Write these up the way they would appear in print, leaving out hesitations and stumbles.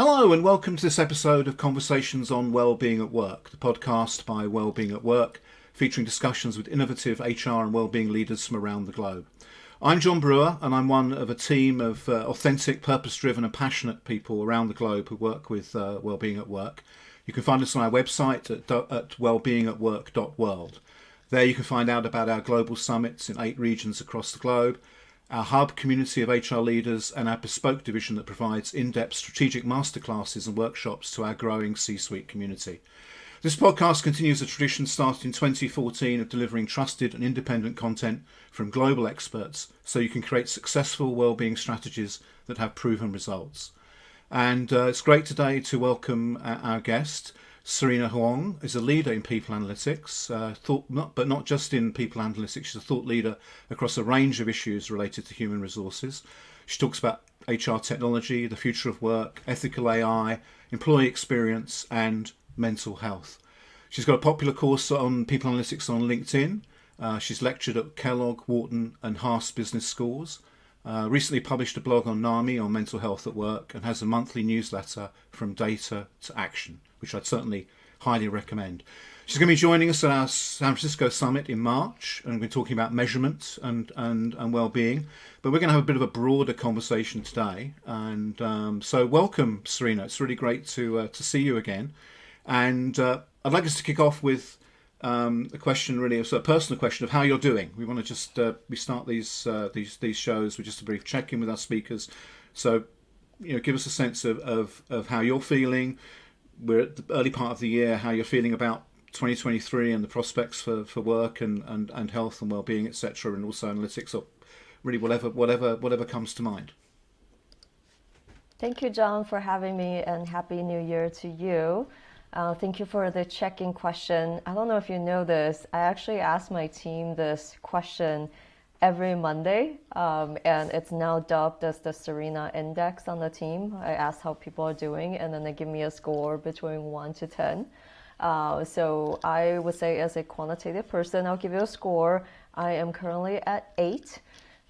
Hello and welcome to this episode of Conversations on Wellbeing at Work, the podcast by Wellbeing at Work, featuring discussions with innovative HR and wellbeing leaders from around the globe. I'm John Brewer and I'm one of a team of authentic, purpose-driven and passionate people around the globe who work with Wellbeing at Work. You can find us on our website at wellbeingatwork.world. There you can find out about our global summits in 8 regions across the globe, our hub community of HR leaders, and our bespoke division that provides in-depth strategic masterclasses and workshops to our growing C-suite community. This podcast continues a tradition started in 2014 of delivering trusted and independent content from global experts so you can create successful wellbeing strategies that have proven results. And it's great today to welcome our guest. SerenaHuang is a leader in people analytics, but not just in people analytics. She's a thought leader across a range of issues related to human resources. She talks about HR technology, the future of work, ethical AI, employee experience, and mental health. She's got a popular course on people analytics on LinkedIn. She's lectured at Kellogg, Wharton, and Haas Business Schools. Recently published a blog on NAMI on mental health at work, and has a monthly newsletter From Data to Action, which I'd certainly highly recommend. She's going to be joining us at our San Francisco summit in March, and we're talking about measurement and well-being. But we're going to have a bit of a broader conversation today. And so welcome, Serena. It's really great to see you again. And I'd like us to kick off with a question, really, a sort of personal question of how you're doing. We want to just we start these shows with just a brief check-in with our speakers. So, give us a sense of how you're feeling. We're at the early part of the year. How you're feeling about 2023 and the prospects for work and health and well-being, etc., and also analytics, or really whatever comes to mind. Thank you, John, for having me, and Happy New Year to you. Thank you for the check-in question. I don't know if you know this. I actually ask my team this question every Monday, and it's now dubbed as the Serena Index on the team. I ask how people are doing, and then they give me a score between 1 to 10. So I would say, as a quantitative person, I'll give you a score. I am currently at 8,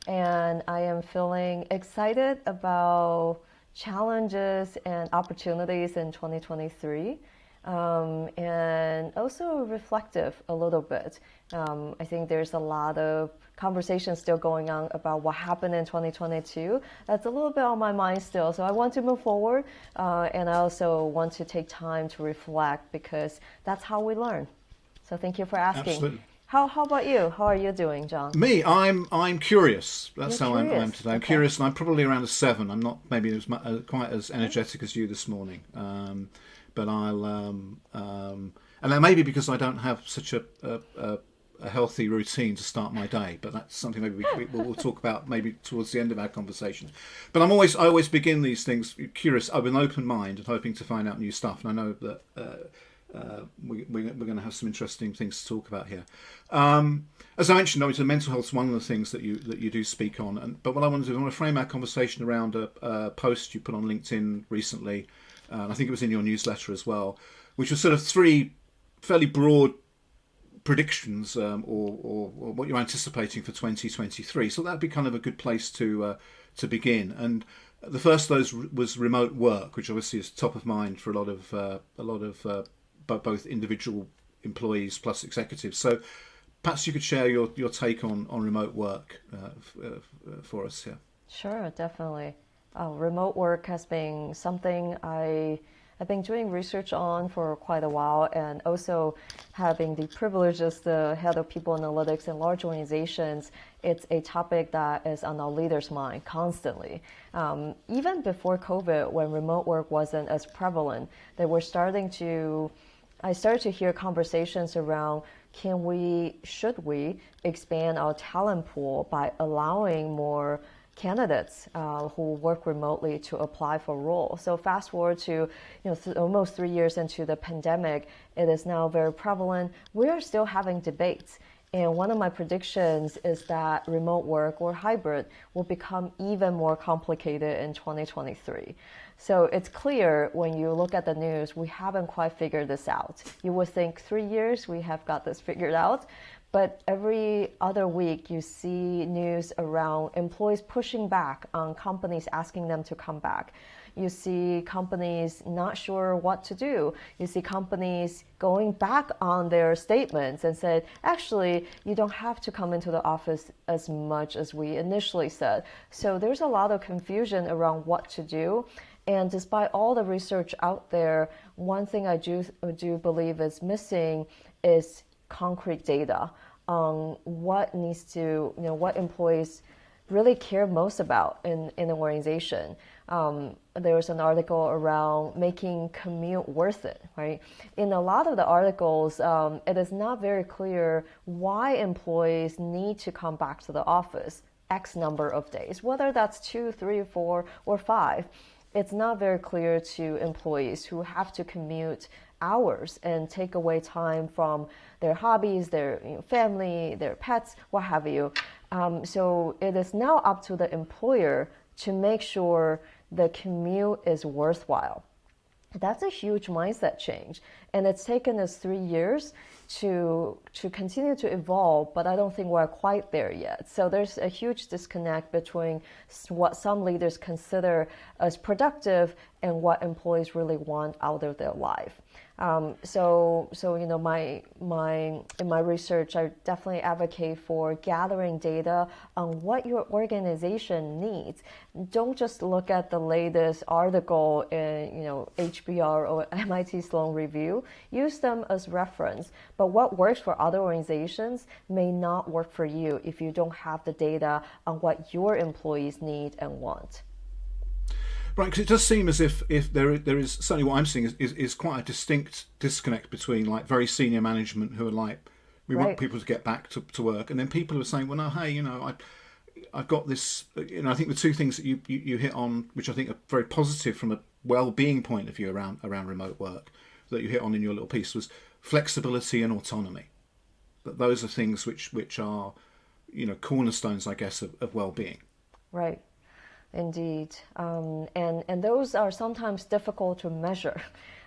and I am feeling excited about challenges and opportunities in 2023. And also reflective a little bit. I think there's a lot of conversation still going on about what happened in 2022. That's a little bit on my mind still. So I want to move forward, and I also want to take time to reflect, because that's how we learn. So thank you for asking. Absolutely. How about you? How are you doing, John? Me, I'm curious. That's You're how curious. I am today. I'm Okay. curious, and I'm probably around a 7. I'm not maybe quite as energetic as you this morning. But I'll, and that may be because I don't have such a healthy routine to start my day. But that's something maybe we'll talk about maybe towards the end of our conversation. But I always begin these things curious, with an open mind and hoping to find out new stuff. And I know that we're going to have some interesting things to talk about here. As I mentioned, obviously, mental health is one of the things that you do speak on. But what I want to do, I want to frame our conversation around a post you put on LinkedIn recently. I think it was in your newsletter as well, which was sort of 3 fairly broad predictions or what you're anticipating for 2023. So that'd be kind of a good place to begin. And the first of those was remote work, which obviously is top of mind for a lot of both individual employees plus executives. So perhaps you could share your take on remote work for us here. Sure, definitely. Remote work has been something I've been doing research on for quite a while, and also having the privilege as the head of people analytics in large organizations. It's a topic that is on our leaders' mind constantly. Even before COVID, when remote work wasn't as prevalent, I started to hear conversations around, should we expand our talent pool by allowing more candidates who work remotely to apply for roles. So fast forward to almost 3 years into the pandemic, it is now very prevalent. We are still having debates. And one of my predictions is that remote work or hybrid will become even more complicated in 2023. So it's clear when you look at the news, we haven't quite figured this out. You would think 3 years we have got this figured out, But every other week, you see news around employees pushing back on companies asking them to come back. You see companies not sure what to do. You see companies going back on their statements and said, actually, you don't have to come into the office as much as we initially said. So there's a lot of confusion around what to do. And despite all the research out there, one thing I do believe is missing is concrete data on what needs to, what employees really care most about in an organization. There was an article around making commute worth it, right? In a lot of the articles, it is not very clear why employees need to come back to the office X number of days, whether that's 2, 3, 4, or 5. It's not very clear to employees who have to commute hours and take away time from their hobbies, their family, their pets, what have you. So it is now up to the employer to make sure the commute is worthwhile. That's a huge mindset change. And it's taken us 3 years to continue to evolve, but I don't think we're quite there yet. So there's a huge disconnect between what some leaders consider as productive and what employees really want out of their life. So in my research, I definitely advocate for gathering data on what your organization needs. Don't just look at the latest article in HBR or MIT Sloan Review. Use them as reference. But what works for other organizations may not work for you if you don't have the data on what your employees need and want. Right, because it does seem as if there is, certainly what I'm seeing is quite a distinct disconnect between like very senior management who are like, we want people to get back to work, and then people who are saying, well, no, hey, I've got this, I think the two things that you hit on, which I think are very positive from a well-being point of view around remote work, that you hit on in your little piece, was flexibility and autonomy. That those are things which are, cornerstones, I guess, of well-being. Right. Indeed, and those are sometimes difficult to measure,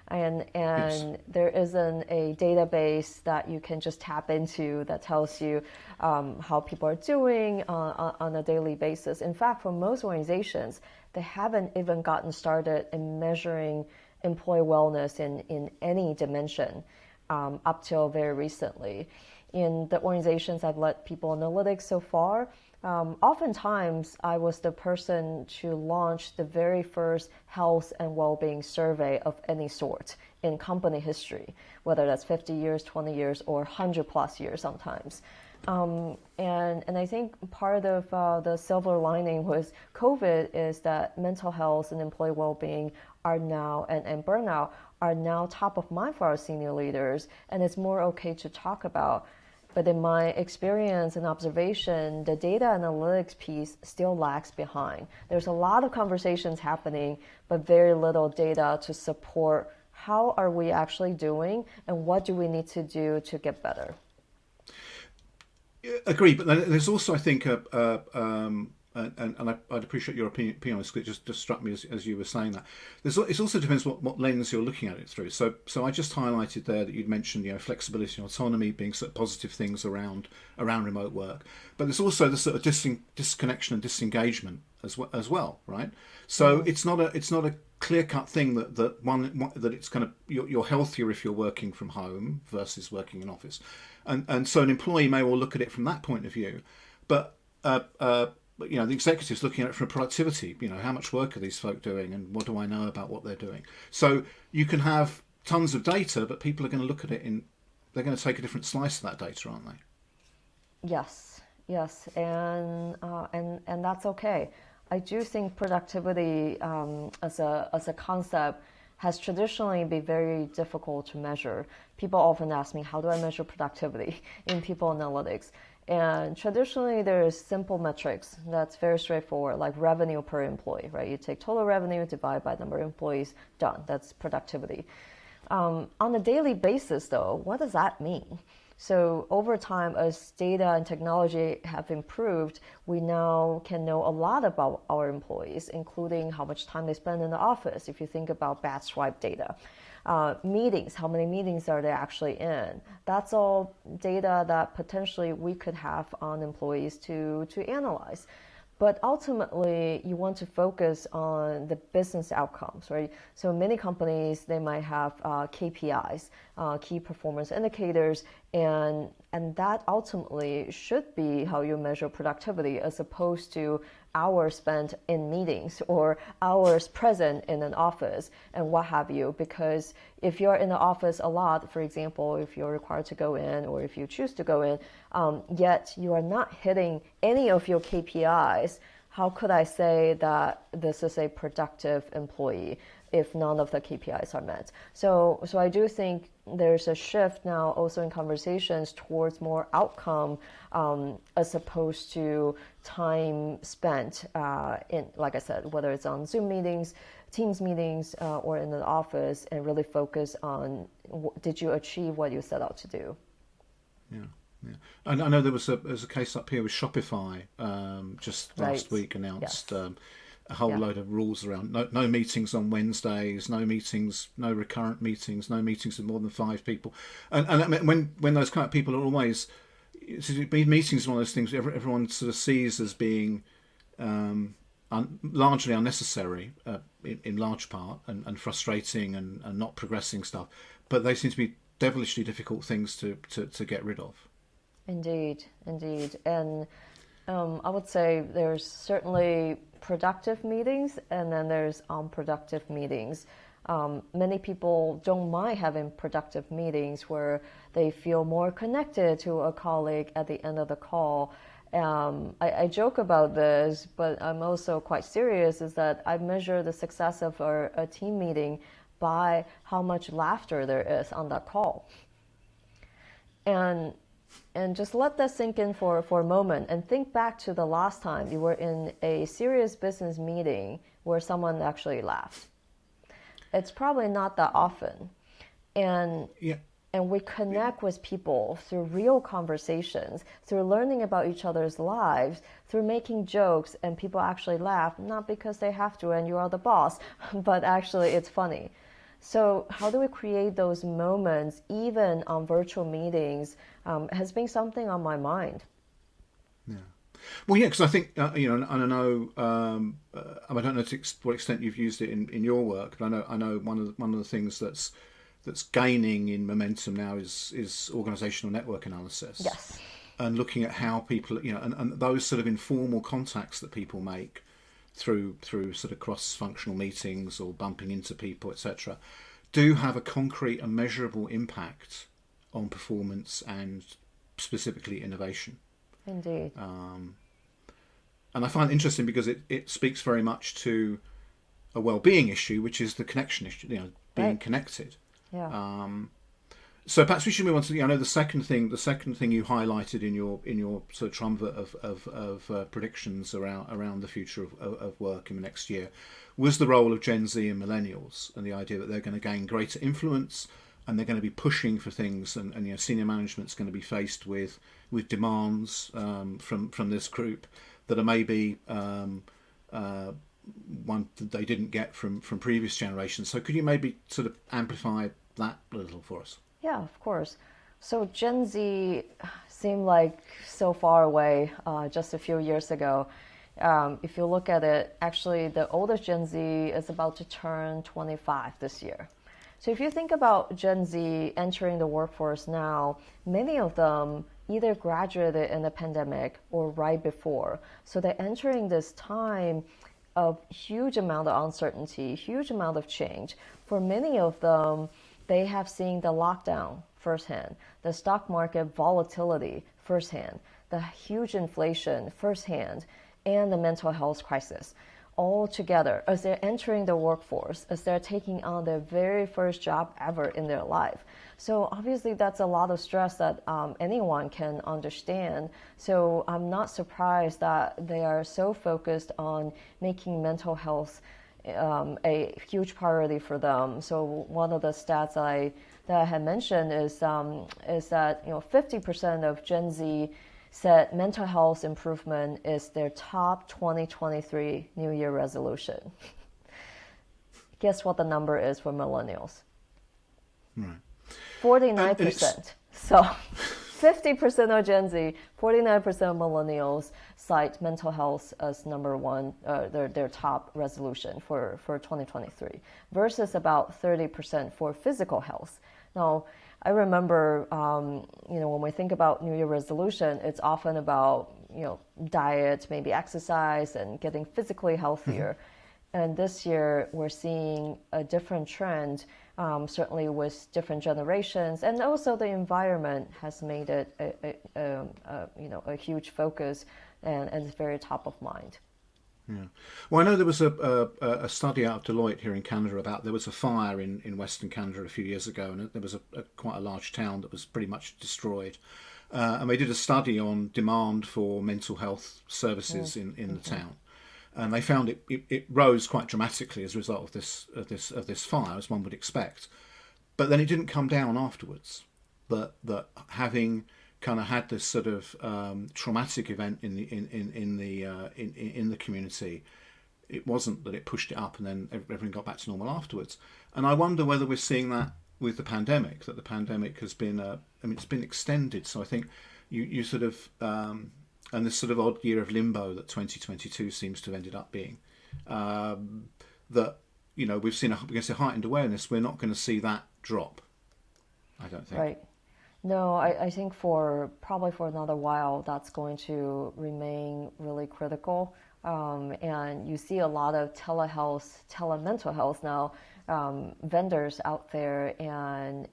and yes. There isn't a database that you can just tap into that tells you how people are doing on a daily basis. In fact, for most organizations, they haven't even gotten started in measuring employee wellness in any dimension up till very recently. In the organizations I've led people analytics so far, oftentimes I was the person to launch the very first health and well-being survey of any sort in company history, whether that's 50 years, 20 years, or 100 plus years sometimes. And I think part of the silver lining with COVID is that mental health and employee well-being are now, and burnout are now top of mind for our senior leaders, and it's more okay to talk about. But in my experience and observation, the data analytics piece still lags behind. There's a lot of conversations happening, but very little data to support how are we actually doing and what do we need to do to get better. Agree, but there's also, I think, and I'd appreciate your opinion on this, because it just struck me as you were saying that. It also depends what lens you're looking at it through. So I just highlighted there that you'd mentioned flexibility and autonomy being sort of positive things around remote work, but there's also the sort of disconnection and disengagement as well, right? So it's not a clear-cut thing that it's kind of you're healthier if you're working from home versus working in office, and so an employee may well look at it from that point of view, but the executive's looking at it from productivity. How much work are these folk doing, and what do I know about what they're doing? So you can have tons of data, but people are going to look at it they're going to take a different slice of that data, aren't they? Yes, and that's okay. I do think productivity as a concept has traditionally been very difficult to measure. People often ask me, how do I measure productivity in people analytics? And traditionally, there's simple metrics that's very straightforward, like revenue per employee, right? You take total revenue, divide by number of employees, done. That's productivity. On a daily basis, though, what does that mean? So over time, as data and technology have improved, we now can know a lot about our employees, including how much time they spend in the office. If you think about bad swipe data, meetings, how many meetings are they actually in? That's all data that potentially we could have on employees to analyze. But ultimately, you want to focus on the business outcomes, right? So many companies, they might have KPIs, key performance indicators, and that ultimately should be how you measure productivity, as opposed to hours spent in meetings or hours present in an office and what have you. Because if you're in the office a lot, for example, if you're required to go in or if you choose to go in, yet you are not hitting any of your KPIs, how could I say that this is a productive employee if none of the KPIs are met? So I do think there's a shift now also in conversations towards more outcome, as opposed to time spent in, like I said, whether it's on Zoom meetings, Teams meetings, or in the office, and really focus on did you achieve what you set out to do? Yeah. Yeah. And I know there's a case up here with Shopify just last week announced a whole load of rules around no meetings on Wednesdays, no recurrent meetings, no meetings with more than 5 people. And I mean, when those kind of people are always, meetings are one of those things everyone sort of sees as being largely unnecessary in large part, and frustrating and not progressing stuff. But they seem to be devilishly difficult things to get rid of. Indeed. And I would say there's certainly productive meetings, and then there's unproductive meetings. Many people don't mind having productive meetings where they feel more connected to a colleague at the end of the call. I joke about this, but I'm also quite serious, is that I measure the success of a team meeting by how much laughter there is on that call. And just let that sink in for a moment, and think back to the last time you were in a serious business meeting where someone actually laughed. It's probably not that often. And we connect with people through real conversations, through learning about each other's lives, through making jokes, and people actually laugh, not because they have to and you are the boss, but actually it's funny. So how do we create those moments, even on virtual meetings, has been something on my mind. Yeah. Well, yeah, because I think, and I know, I don't know to what extent you've used it in your work, but I know one of the things that's gaining in momentum now is organizational network analysis. Yes. And looking at how people, and those sort of informal contacts that people make through sort of cross-functional meetings or bumping into people, etc., do have a concrete and measurable impact on performance and specifically innovation. Indeed. And I find it interesting because it speaks very much to a well-being issue, which is the connection issue, being connected. Yeah. So perhaps we should move on to, I know the second thing you highlighted in your sort of triumvirate of predictions around the future of work in the next year was the role of Gen Z and millennials, and the idea that they're going to gain greater influence and they're going to be pushing for things, and senior management's going to be faced with demands from this group that are maybe one that they didn't get from previous generations. So could you maybe sort of amplify that a little for us? Yeah, of course. So Gen Z seemed like so far away just a few years ago. If you look at it, actually the oldest Gen Z is about to turn 25 this year. So if you think about Gen Z entering the workforce now, many of them either graduated in the pandemic or right before. So they're entering this time of huge amount of uncertainty, huge amount of change. For many of them, they have seen the lockdown firsthand, the stock market volatility firsthand, the huge inflation firsthand, and the mental health crisis all together as they're entering the workforce, as they're taking on their very first job ever in their life. So obviously that's a lot of stress that anyone can understand. So I'm not surprised that they are so focused on making mental health a huge priority for them. So one of the stats I that I had mentioned is that 50% of Gen Z said mental health improvement is their top 2023 New Year resolution. Guess what the number is for millennials? Right. 49%. So 50% of Gen Z, 49% of millennials cite mental health as number one, their top resolution for 2023, versus about 30% for physical health. Now, I remember, when we think about New Year resolution, it's often about, diet, maybe exercise, and getting physically healthier. And this year, we're seeing a different trend, certainly with different generations, and also the environment has made it a huge focus, and it's very top of mind. Yeah. Well, I know there was a study out of Deloitte here in Canada about there was a fire in Western Canada a few years ago, and there was quite a large town that was pretty much destroyed. And they did a study on demand for mental health services in the town. And they found it rose quite dramatically as a result of this fire, as one would expect. But then it didn't come down afterwards. That having kind of had this sort of traumatic event in the community, it wasn't that it pushed it up and then everything got back to normal afterwards. And I wonder whether we're seeing that with the pandemic. That the pandemic has been it's been extended. So I think you sort of and this sort of odd year of limbo that 2022 seems to have ended up being, that we've seen a heightened awareness. We're not going to see that drop, I don't think. Right. No, I think probably for another while that's going to remain really critical. And you see a lot of telemental health now, vendors out there, and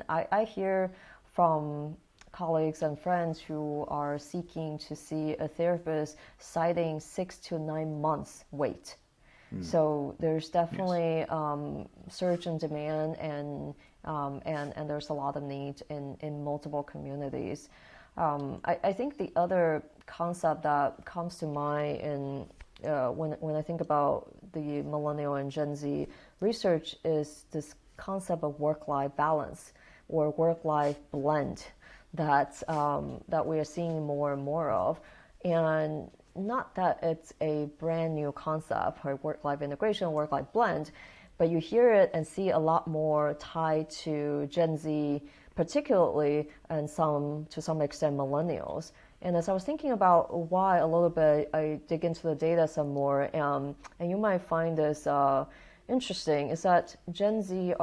I hear from colleagues and friends who are seeking to see a therapist citing 6 to 9 months wait. So there's definitely surge in demand, and there's a lot of need in multiple communities. I think the other concept that comes to mind when I think about the millennial and Gen Z research is this concept of work-life balance or work-life blend that we are seeing more and more of. And not that it's a brand new concept, or work-life integration, work-life blend, but you hear it and see a lot more tied to Gen Z, particularly, and to some extent millennials. And as I was thinking about why a little bit, I dig into the data some more, and you might find this interesting, is that Gen Z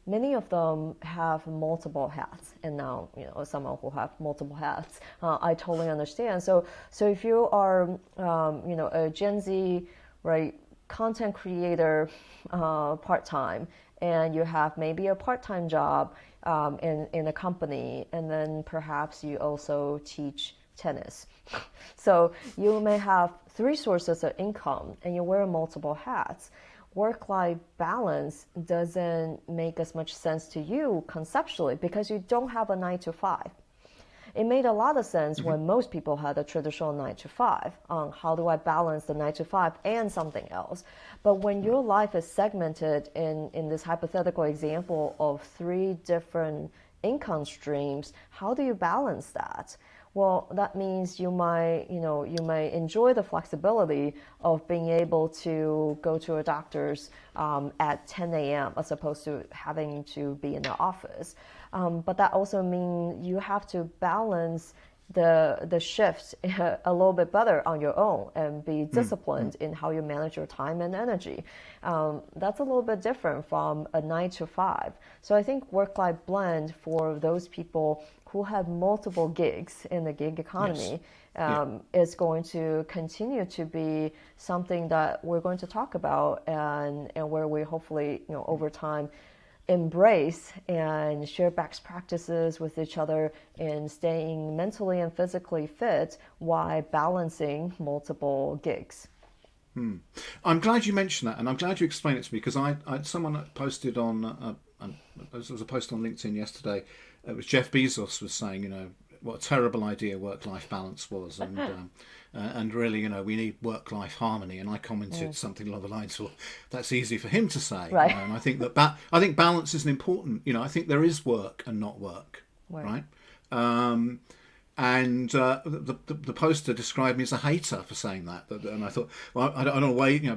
many of them have multiple hats, and now as someone who have multiple hats, I totally understand. So if you are a Gen Z, right, content creator part-time, and you have maybe a part-time job in a company, and then perhaps you also teach tennis. So you may have 3 sources of income and you wear multiple hats. Work-life balance doesn't make as much sense to you conceptually because you don't have a 9 to 5. It made a lot of sense when most people had a traditional 9 to 5 on how do I balance the 9 to 5 and something else. But when your life is segmented in this hypothetical example of 3 different income streams, how do you balance that? Well, that means you might enjoy the flexibility of being able to go to a doctor's at 10 a.m. as opposed to having to be in the office. But that also means you have to balance the shifts a little bit better on your own and be disciplined in how you manage your time and energy. That's a little bit different from a 9 to 5. So I think work-life blend for those people who have multiple gigs in the gig economy is going to continue to be something that we're going to talk about, and where we hopefully over time embrace and share best practices with each other in staying mentally and physically fit while balancing multiple gigs. I'm glad you mentioned that, and I'm glad you explained it to me, because someone posted on there was a post on LinkedIn yesterday. It was Jeff Bezos was saying, what a terrible idea work-life balance was, and really, we need work-life harmony. And I commented something along the lines, well, that's easy for him to say. Right. And I think that I think balance is an important. I think there is work and not work, right? And the poster described me as a hater for saying that, and I thought, well, I don't want to wade, I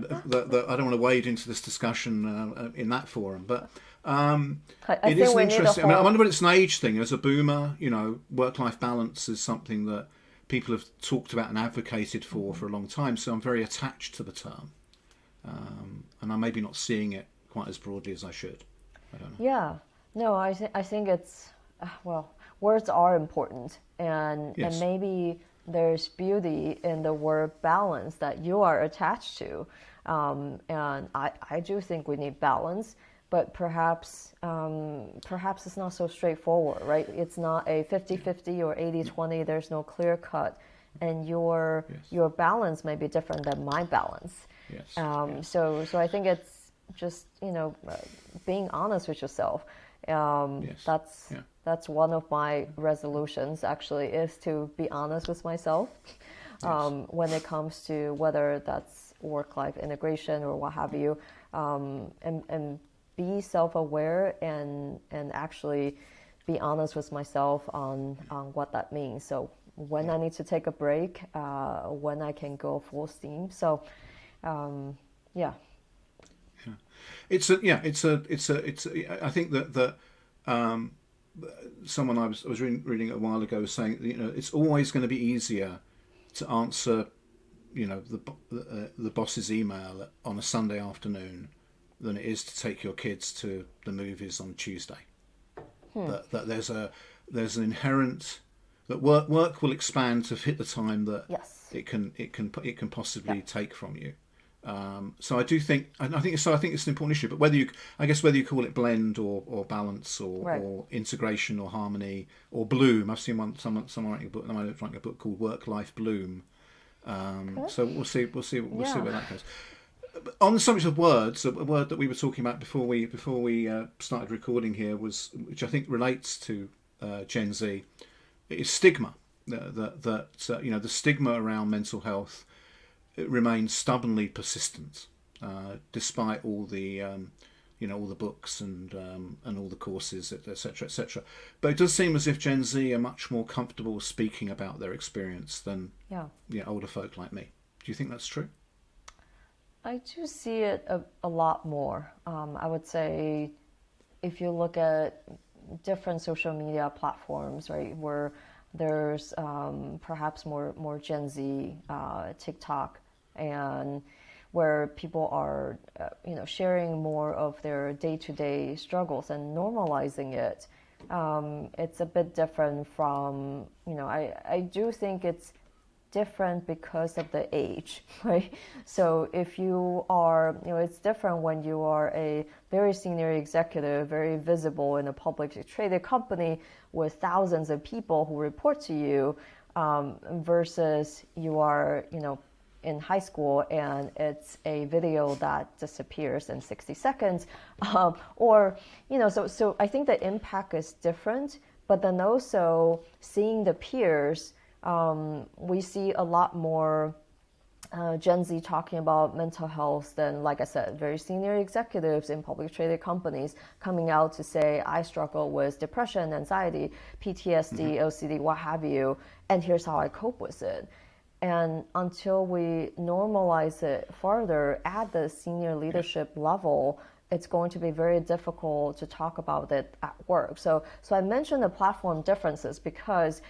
don't want to wade into this discussion in that forum, but it is interesting. I wonder whether it's an age thing. As a boomer, work-life balance is something that people have talked about and advocated for a long time. So I'm very attached to the term, and I'm maybe not seeing it quite as broadly as I should. I don't know. Yeah, no, I think it's words are important, and maybe there's beauty in the word balance that you are attached to, and I do think we need balance, but perhaps it's not so straightforward, right? It's not a 50-50 or 80-20. There's no clear cut, and your balance may be different than my balance. So I think it's just being honest with yourself. That's one of my resolutions, actually, is to be honest with myself when it comes to whether that's work-life integration or what have you, and be self-aware and actually be honest with myself on what that means. So when I need to take a break, when I can go full steam. So, It's I think that someone I was reading a while ago was saying, it's always going to be easier to answer, the boss's email on a Sunday afternoon than it is to take your kids to the movies on Tuesday. That there's an inherent that work will expand to fit the time that it can possibly take from you. So I do think, I think it's an important issue. But whether you call it blend or balance or integration or harmony or bloom. I've seen someone writing a book called Work-Life Bloom. So we'll see where that goes. On the subject of words, a word that we were talking about before we started recording here which I think relates to Gen Z, is stigma. The stigma around mental health. It remains stubbornly persistent, despite all the, all the books and all the courses, etc., etc. But it does seem as if Gen Z are much more comfortable speaking about their experience than older folk like me. Do you think that's true? I do see it a lot more. I would say, if you look at different social media platforms, right, where there's perhaps more Gen Z, TikTok, and where people are, sharing more of their day-to-day struggles and normalizing it. It's a bit different from, I do think it's different because of the age, right? So if you are, it's different when you are a very senior executive, very visible in a publicly traded company with thousands of people who report to you, versus you are, in high school and it's a video that disappears in 60 seconds. So I think the impact is different, but then also seeing the peers, we see a lot more Gen Z talking about mental health than, like I said, very senior executives in public traded companies coming out to say, I struggle with depression, anxiety, PTSD, OCD, what have you, and here's how I cope with it. And until we normalize it further at the senior leadership level, it's going to be very difficult to talk about it at work. So I mentioned the platform differences because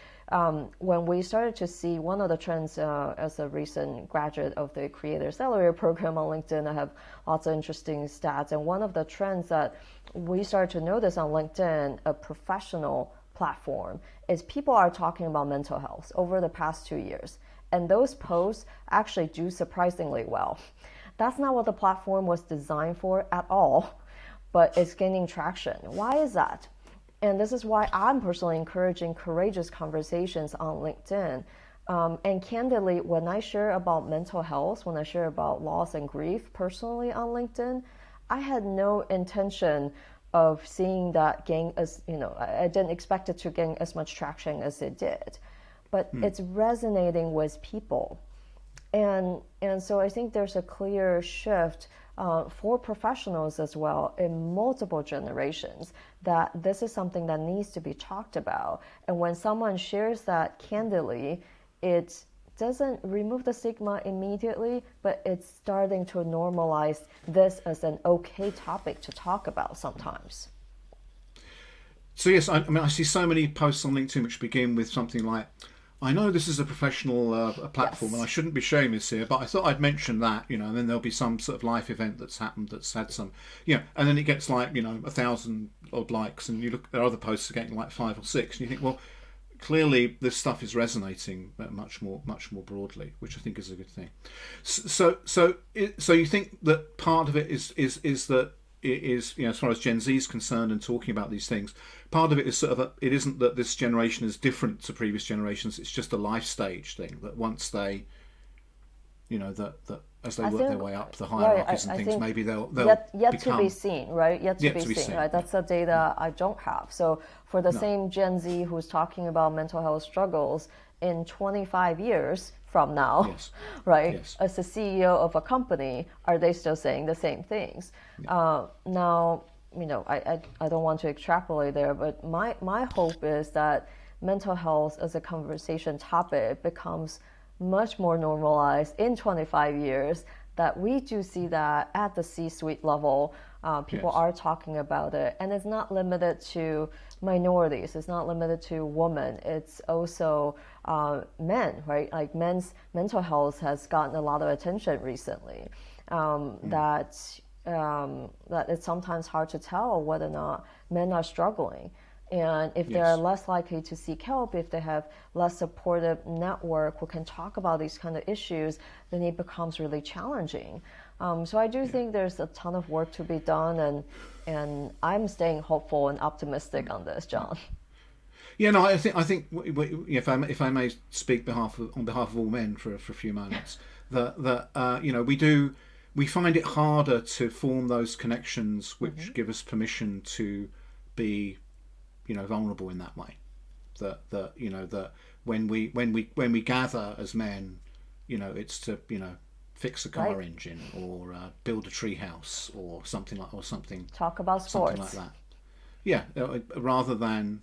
when we started to see one of the trends, as a recent graduate of the Creator Accelerator program on LinkedIn, I have lots of interesting stats. And one of the trends that we started to notice on LinkedIn, a professional platform, is people are talking about mental health over the past 2 years. And those posts actually do surprisingly well. That's not what the platform was designed for at all, but it's gaining traction. Why is that? And this is why I'm personally encouraging courageous conversations on LinkedIn. And candidly, when I share about mental health, when I share about loss and grief personally on LinkedIn, I had no intention of seeing that gain as, I didn't expect it to gain as much traction as it did, but it's resonating with people. And so I think there's a clear shift for professionals as well in multiple generations that this is something that needs to be talked about. And when someone shares that candidly, it doesn't remove the stigma immediately, but it's starting to normalize this as an okay topic to talk about sometimes. So yes, I see so many posts on LinkedIn which begin with something like, I know this is a professional platform, Yes. and I shouldn't be sharing this here, but I thought I'd mention that, and then there'll be some sort of life event that's happened that's had some, and then it gets like, 1,000 odd likes, and you look, there are other posts are getting like 5 or 6, and you think, well, clearly this stuff is resonating much more broadly, which I think is a good thing. So you think that part of it is that it is, as far as Gen Z is concerned and talking about these things, part of it is sort of it isn't that this generation is different to previous generations. It's just a life stage thing that once they, that as they work their way up the hierarchies and things, maybe they'll yet become, to be seen, right? Yet to be seen, right? That's the data I don't have. So for the same Gen Z who's talking about mental health struggles in 25 years from now, Yes. right? Yes. As the CEO of a company, are they still saying the same things? Now, I don't want to extrapolate there, but my hope is that mental health as a conversation topic becomes much more normalized in 25 years, that we do see that at the C-suite level, people are talking about it. And it's not limited to minorities. It's not limited to women. It's also men, right? Like men's mental health has gotten a lot of attention recently. That it's sometimes hard to tell whether or not men are struggling. And if they're less likely to seek help, if they have less supportive network who can talk about these kind of issues, then it becomes really challenging. So I do think there's a ton of work to be done, and I'm staying hopeful and optimistic on this, John. Yeah, no, I think if I may speak on behalf of all men for a few moments, that we find it harder to form those connections which give us permission to be vulnerable in that way. That when we gather as men, it's to fix a car engine or build a tree house or something Talk about sports, something like that. Yeah, rather than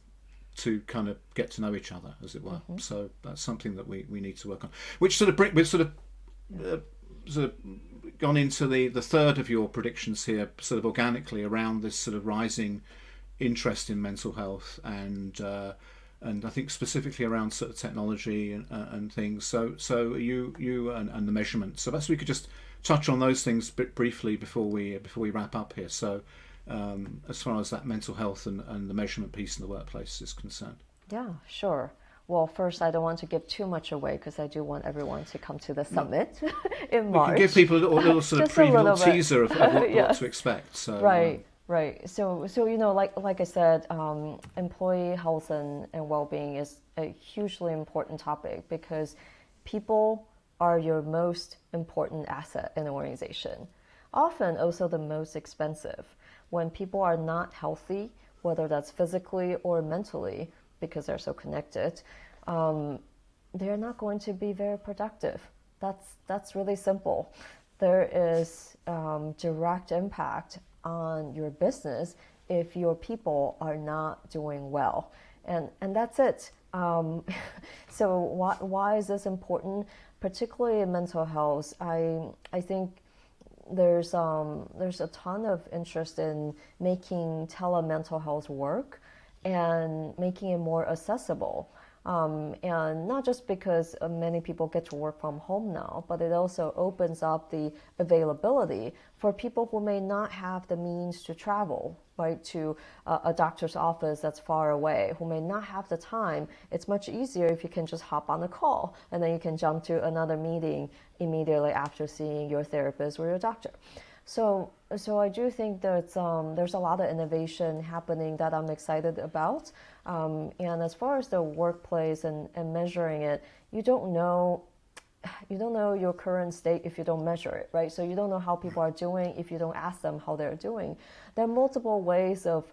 to kind of get to know each other, as it were. So that's something that we need to work on. Which we've sort of gone into the third of your predictions here, sort of organically around this sort of rising interest in mental health and I think specifically around sort of technology and things. So you and the measurement. So perhaps we could just touch on those things a bit briefly before we wrap up here. So as far as that mental health and the measurement piece in the workplace is concerned. Yeah, sure. Well, first, I don't want to give too much away because I do want everyone to come to the summit in March. We can give people a little sort of preview, little teaser of what to expect. So right. So like I said, employee health and well-being is a hugely important topic because people are your most important asset in an organization. Often also the most expensive. When people are not healthy, whether that's physically or mentally, because they're so connected, they're not going to be very productive. That's really simple. There is direct impact on your business if your people are not doing well, and that's it. So why is this important, particularly in mental health? I think there's a ton of interest in making telemental health work and making it more accessible. And not just because many people get to work from home now, but it also opens up the availability for people who may not have the means to travel, right, to a doctor's office that's far away, who may not have the time. It's much easier if you can just hop on a call and then you can jump to another meeting immediately after seeing your therapist or your doctor. So I do think that there's a lot of innovation happening that I'm excited about. And as far as the workplace and measuring it, you don't know you don't know your current state if you don't measure it, right? So you don't know how people are doing if you don't ask them how they're doing. There are multiple ways of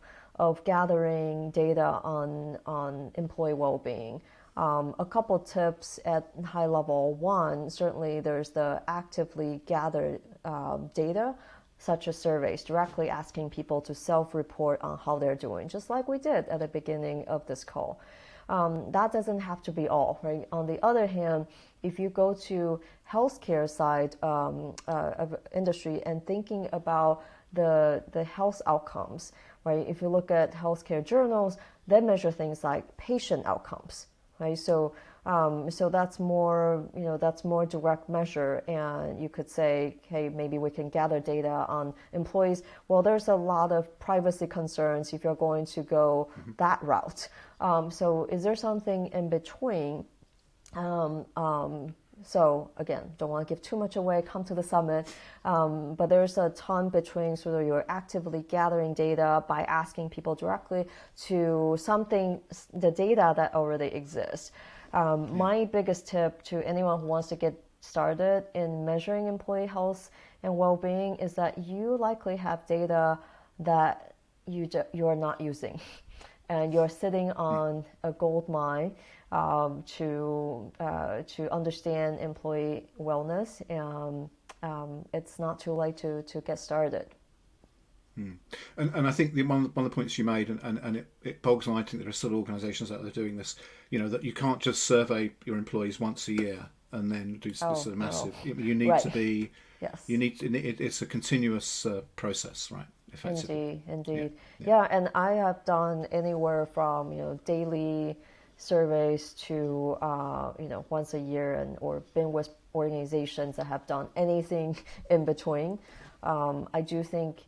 gathering data on employee well-being. A couple tips at high level. One, certainly there's the actively gathered data, such as surveys, directly asking people to self-report on how they're doing, just like we did at the beginning of this call. That doesn't have to be all, right? On the other hand, if you go to healthcare side of industry and thinking about the health outcomes, right? If you look at healthcare journals, they measure things like patient outcomes, right? So that's more, that's more direct measure, and you could say, hey, maybe we can gather data on employees. Well, there's a lot of privacy concerns if you're going to go that route. So is there something in between? So again, don't want to give too much away, come to the summit, but there's a ton between sort of you're actively gathering data by asking people directly to something, the data that already exists. My biggest tip to anyone who wants to get started in measuring employee health and well-being is that you likely have data that you're not using. And you're sitting on a gold mine to understand employee wellness, and it's not too late to get started. And I think one of the points you made, and it bogs on, I think there are still organisations out there doing this, that you can't just survey your employees once a year and then do sort of massive. No. You need to be, yes. It's a continuous process, right? Indeed. Yeah, and I have done anywhere from daily surveys to once a year, or been with organizations that have done anything in between. I do think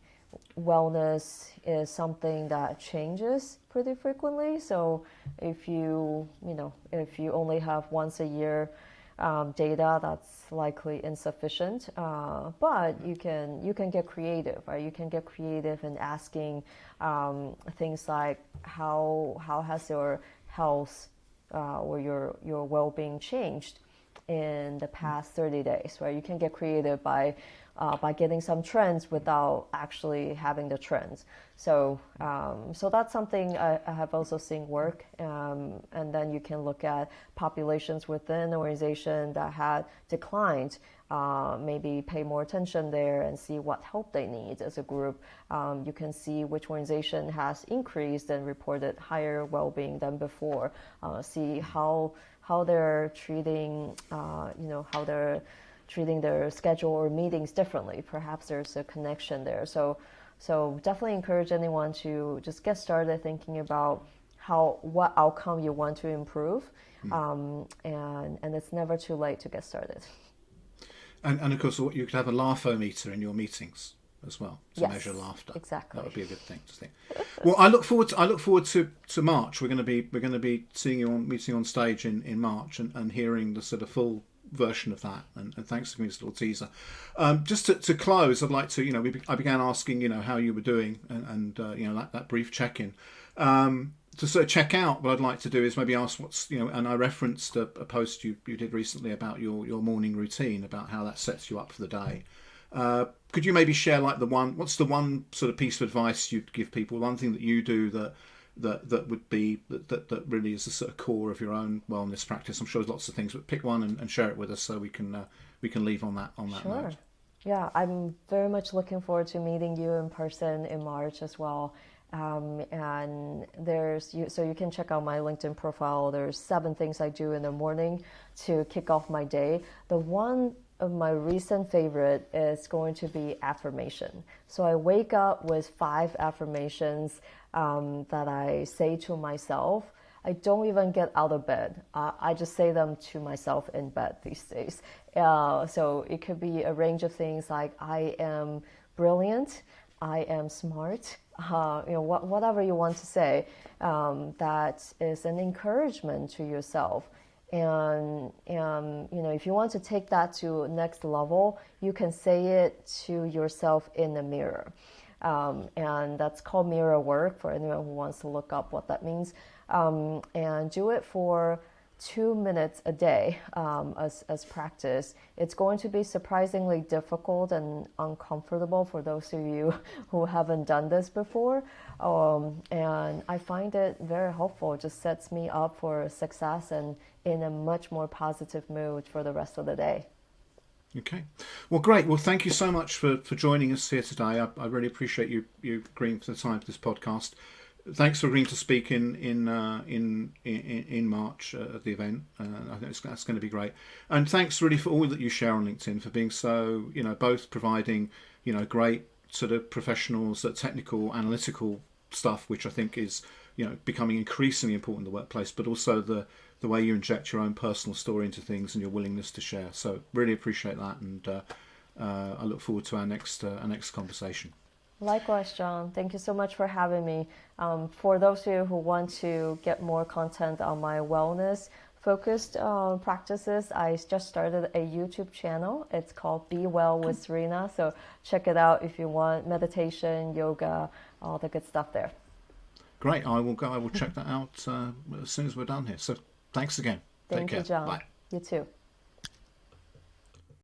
wellness is something that changes pretty frequently. So if you only have once a year data, that's likely insufficient. But you can get creative, right? You can get creative in asking things like how has your health or your well-being changed in the past 30 days, right? You can get creative by getting some trends without actually having the trends. So that's something I have also seen work. And then you can look at populations within an organization that had declined, maybe pay more attention there and see what help they need as a group. You can see which organization has increased and reported higher well-being than before. See how they're treating, how they're treating their schedule or meetings differently. Perhaps there's a connection there. So definitely encourage anyone to just get started thinking about what outcome you want to improve, and it's never too late to get started. And of course, you could have a laugh-o-meter in your meetings as well to measure laughter. Exactly. That would be a good thing to think. Well, I look forward to March. We're going to be seeing you meeting on stage in March and hearing the sort of full version of that, and thanks for giving us a little teaser. Just to close, I'd like to, I began asking, how you were doing, and that brief check-in. To sort of check out, what I'd like to do is maybe ask what's, and I referenced a post you did recently about your morning routine, about how that sets you up for the day. Could you maybe share what's the one sort of piece of advice you'd give people, one thing that you do that would be that really is the sort of core of your own wellness practice? I'm sure there's lots of things, but pick one and share it with us so we can leave on that Sure. note. Yeah, I'm very much looking forward to meeting you in person in March as well. And so you can check out my LinkedIn profile. There's 7 things I do in the morning to kick off my day. The one of my recent favorite is going to be affirmation. So I wake up with 5 affirmations that I say to myself. I don't even get out of bed. I just say them to myself in bed these days. So it could be a range of things like I am brilliant, I am smart, whatever you want to say, that is an encouragement to yourself. And if you want to take that to next level, you can say it to yourself in the mirror. And that's called mirror work for anyone who wants to look up what that means. And do it for 2 minutes a day as practice. It's going to be surprisingly difficult and uncomfortable for those of you who haven't done this before. And I find it very helpful. It just sets me up for success and in a much more positive mood for the rest of the day. Okay. Well, great. Well, thank you so much for joining us here today. I really appreciate you agreeing for the time for this podcast. Thanks for agreeing to speak in March at the event. I think that's going to be great. And thanks really for all that you share on LinkedIn, for being so, both providing, great sort of professional, sort of technical, analytical stuff, which I think is, becoming increasingly important in the workplace, but also the way you inject your own personal story into things and your willingness to share. So really appreciate that, and I look forward to our next conversation. Likewise, John. Thank you so much for having me. For those of you who want to get more content on my wellness-focused practices, I just started a YouTube channel. It's called Be Well with Serena. So check it out if you want meditation, yoga, all the good stuff there. Great. I will check that out as soon as we're done here. So thanks again. Thank Take care. you, John. Bye. You too.